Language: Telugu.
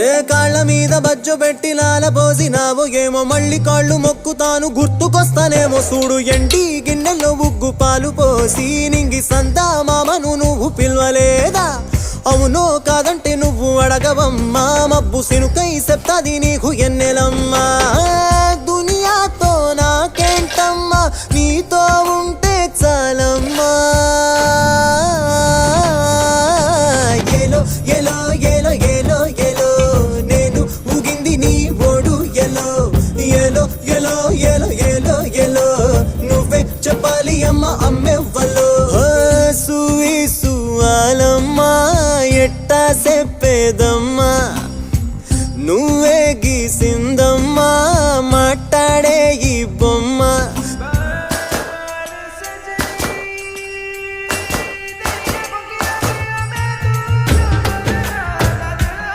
ఏ కాళ్ళ మీద బజ్జు పెట్టి లాలపోసినావు ఏమో మళ్ళీ కాళ్ళు మొక్కుతాను గుర్తుకొస్తానేమో చూడు ఎండి గిన్నెలో ఉగ్గు పాలు పోసి నింగి సంతా మామను నువ్వు పిలవలేదా అవునో కాదంటే నువ్వు అడగవమ్మా మబ్బు సినుకై చెప్తాది నీకు ఎన్నెలమ్మా దునియాతో నాకేంటమ్మా నీతో ఉంటే చాలమ్మా ఏలో ఏలో ఏలో ఏలో ఏలో నేను ఊగింది నీ ఓడు ఎలో ఏలో ఏలో ఏలో ఏలో ఏలో నువ్వే చెప్పాలి అమ్మ అమ్మెవ్వలో సువి సువాలమ్మా ఎట్టా చెప్పేదమ్మా నువ్వే గీసిందమ్మా మాట్లాడే ఈ